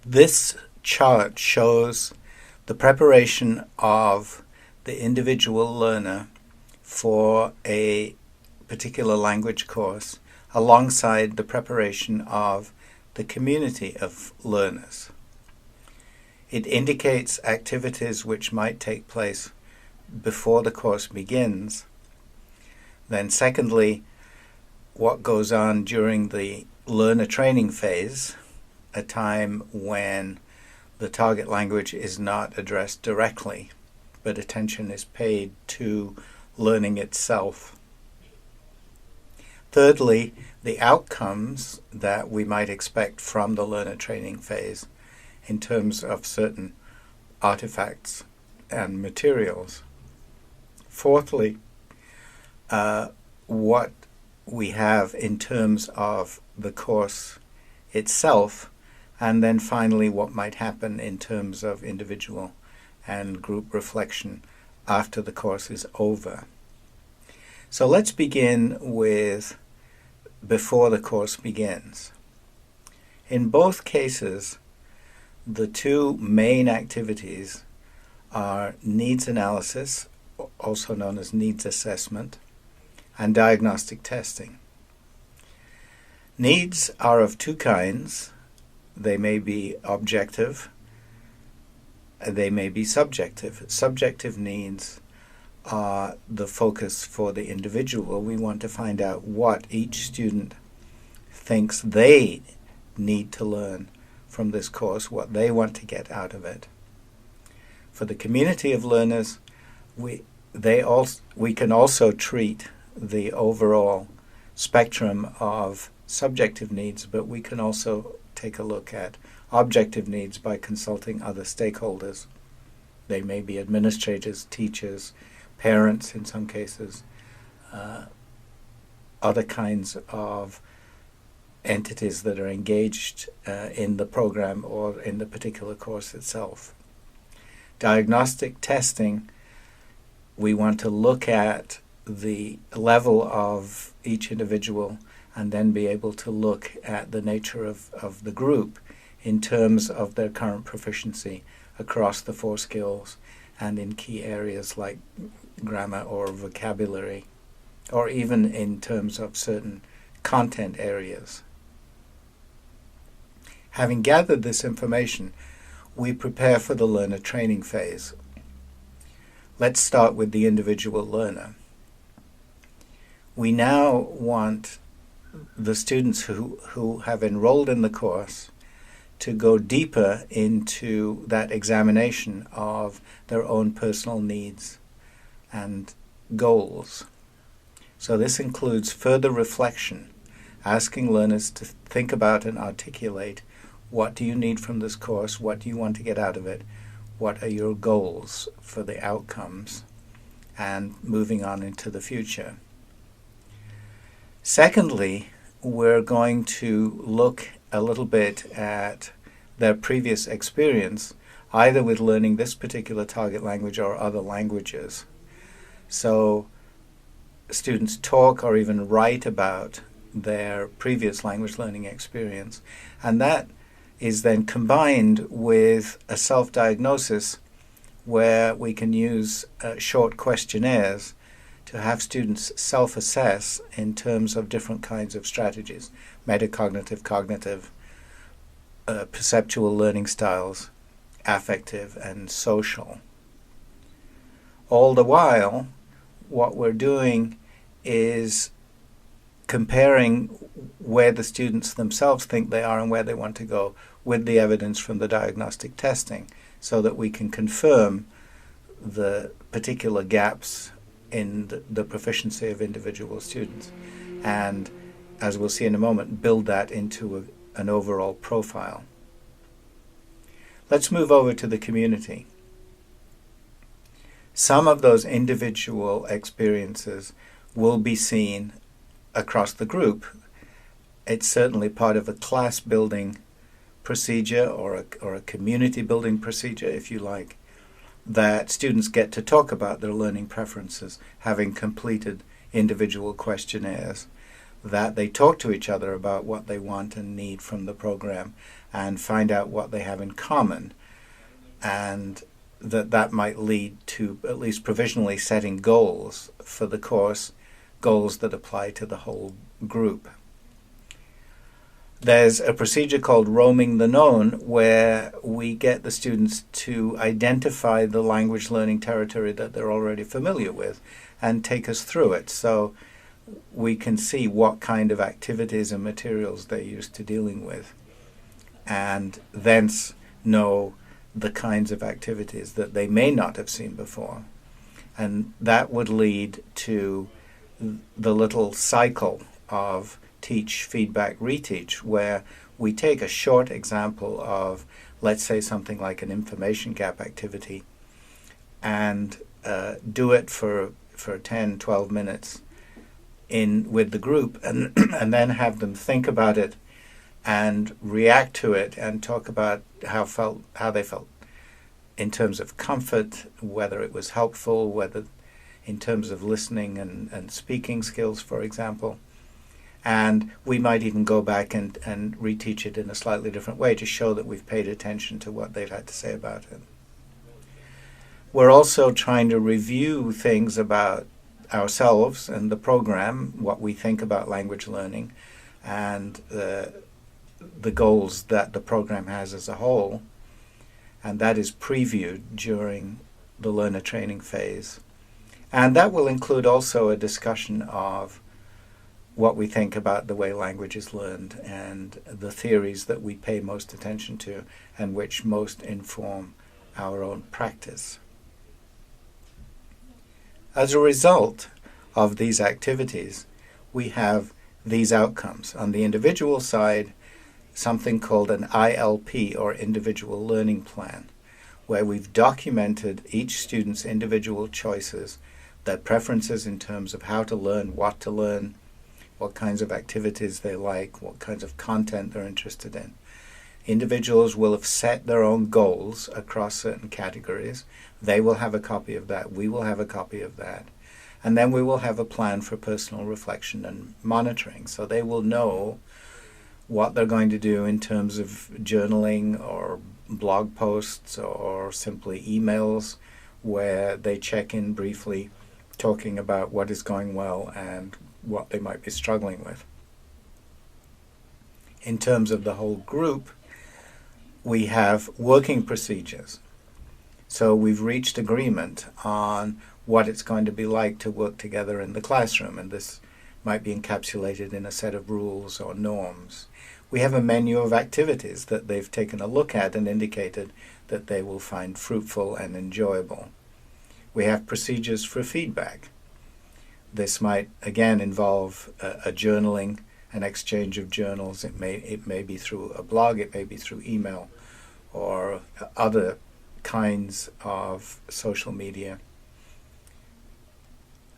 This chart shows the preparation of the individual learner for a particular language course alongside the preparation of the community of learners. It indicates activities which might take place before the course begins. Then secondly, what goes on during the learner training phase, a time when the target language is not addressed directly, but attention is paid to learning itself. Thirdly, the outcomes that we might expect from the learner training phase in terms of certain artifacts and materials. Fourthly, what we have in terms of the course itself, and then finally what might happen in terms of individual and group reflection after the course is over. So let's begin with before the course begins. In both cases, the two main activities are needs analysis, also known as needs assessment, and diagnostic testing. Needs are of two kinds. They may be objective, they may be subjective. Subjective needs are the focus for the individual. We want to find out what each student thinks they need to learn from this course, what they want to get out of it. For the community of learners, we can also treat the overall spectrum of subjective needs, but we can also take a look at objective needs by consulting other stakeholders. They may be administrators, teachers, parents in some cases, other kinds of entities that are engaged in the program or in the particular course itself. Diagnostic testing, we want to look at the level of each individual and then be able to look at the nature of the group in terms of their current proficiency across the four skills and in key areas like grammar or vocabulary, or even in terms of certain content areas. Having gathered this information, we prepare for the learner training phase. Let's start with the individual learner. We now want the students who have enrolled in the course to go deeper into that examination of their own personal needs and goals. So this includes further reflection, asking learners to think about and articulate what do you need from this course, what do you want to get out of it, what are your goals for the outcomes, and moving on into the future. Secondly, we're going to look a little bit at their previous experience, either with learning this particular target language or other languages. So students talk or even write about their previous language learning experience, and that is then combined with a self-diagnosis where we can use short questionnaires to have students self-assess in terms of different kinds of strategies, metacognitive, cognitive, perceptual learning styles, affective, and social. All the while, what we're doing is comparing where the students themselves think they are and where they want to go with the evidence from the diagnostic testing, so that we can confirm the particular gaps in the proficiency of individual students, and, as we'll see in a moment, build that into an overall profile. Let's move over to the community. Some of those individual experiences will be seen across the group. It's certainly part of a class building procedure or a community building procedure, if you like, that students get to talk about their learning preferences, having completed individual questionnaires. that they talk to each other about what they want and need from the program and find out what they have in common, and that might lead to at least provisionally setting goals for the course, goals that apply to the whole group. There's a procedure called roaming the known, where we get the students to identify the language learning territory that they're already familiar with and take us through it, so we can see what kind of activities and materials they're used to dealing with, and thence know the kinds of activities that they may not have seen before. And that would lead to the little cycle of teach, feedback, reteach, where we take a short example of, let's say, something like an information gap activity, and do it for 10, 12 minutes with the group, and and then have them think about it and react to it and talk about how they felt in terms of comfort, whether it was helpful, whether in terms of listening and speaking skills, for example. And we might even go back and reteach it in a slightly different way to show that we've paid attention to what they've had to say about it. We're also trying to review things about ourselves and the program, what we think about language learning, and the goals that the program has as a whole. And that is previewed during the learner training phase. And that will include also a discussion of what we think about the way language is learned and the theories that we pay most attention to and which most inform our own practice. As a result of these activities, we have these outcomes. On the individual side, something called an ILP, or Individual Learning Plan, where we've documented each student's individual choices, their preferences in terms of how to learn, what to learn, what kinds of activities they like, what kinds of content they're interested in. Individuals will have set their own goals across certain categories. They will have a copy of that. We will have a copy of that. And then we will have a plan for personal reflection and monitoring. So they will know what they're going to do in terms of journaling or blog posts or simply emails where they check in briefly, talking about what is going well and what they might be struggling with. In terms of the whole group, we have working procedures. So we've reached agreement on what it's going to be like to work together in the classroom, and this might be encapsulated in a set of rules or norms. We have a menu of activities that they've taken a look at and indicated that they will find fruitful and enjoyable. We have procedures for feedback. This might, again, involve a journaling, an exchange of journals. It may be through a blog, it may be through email, or other kinds of social media.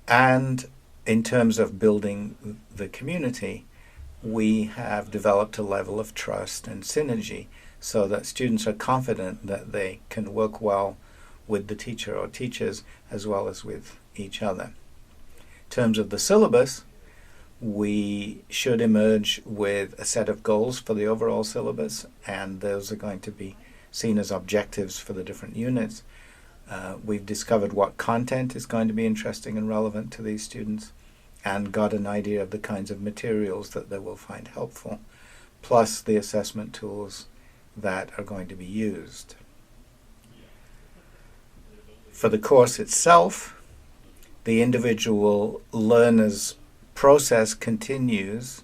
And in terms of building the community, we have developed a level of trust and synergy so that students are confident that they can work well with the teacher or teachers as well as with each other. In terms of the syllabus, we should emerge with a set of goals for the overall syllabus, and those are going to be seen as objectives for the different units. We've discovered what content is going to be interesting and relevant to these students, and got an idea of the kinds of materials that they will find helpful, plus the assessment tools that are going to be used. For the course itself, the individual learner's process continues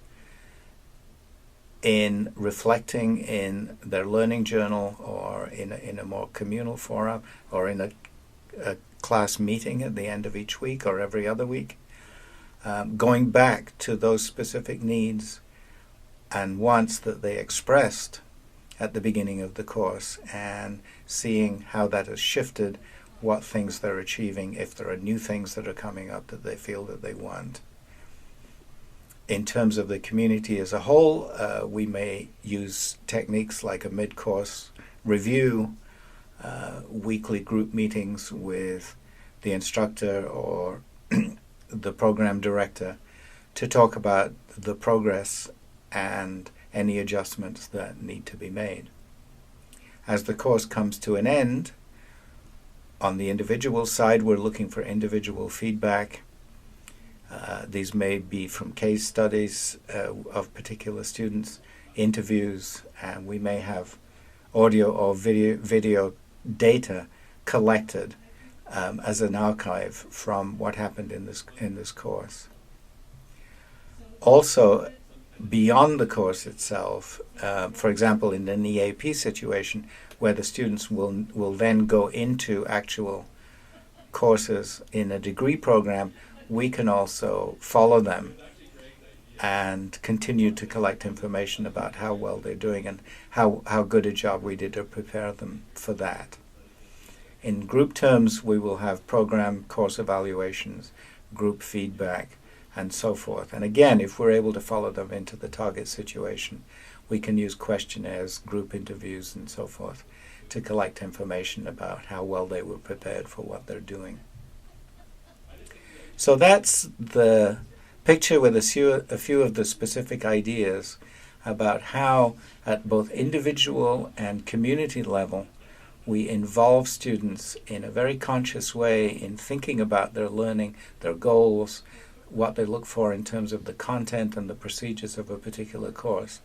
in reflecting in their learning journal or in a more communal forum or in a class meeting at the end of each week or every other week, going back to those specific needs and wants that they expressed at the beginning of the course and seeing how that has shifted, what things they're achieving, if there are new things that are coming up that they feel that they want. In terms of the community as a whole, we may use techniques like a mid-course review, weekly group meetings with the instructor or the program director to talk about the progress and any adjustments that need to be made. As the course comes to an end, on the individual side, we're looking for individual feedback. These may be from case studies of particular students, interviews, and we may have audio or video data collected as an archive from what happened in this course. Also, beyond the course itself, for example, in an EAP situation where the students will then go into actual courses in a degree program, we can also follow them and continue to collect information about how well they're doing and how good a job we did to prepare them for that. In group terms, we will have program course evaluations, group feedback, and so forth. And again, if we're able to follow them into the target situation, we can use questionnaires, group interviews, and so forth to collect information about how well they were prepared for what they're doing. So that's the picture with a few of the specific ideas about how, at both individual and community level, we involve students in a very conscious way in thinking about their learning, their goals, what they look for in terms of the content and the procedures of a particular course,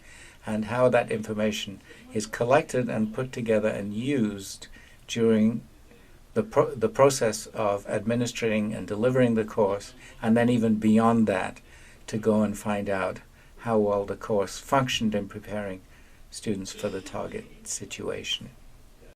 and how that information is collected and put together and used during the process of administering and delivering the course, and then even beyond that, to go and find out how well the course functioned in preparing students for the target situation.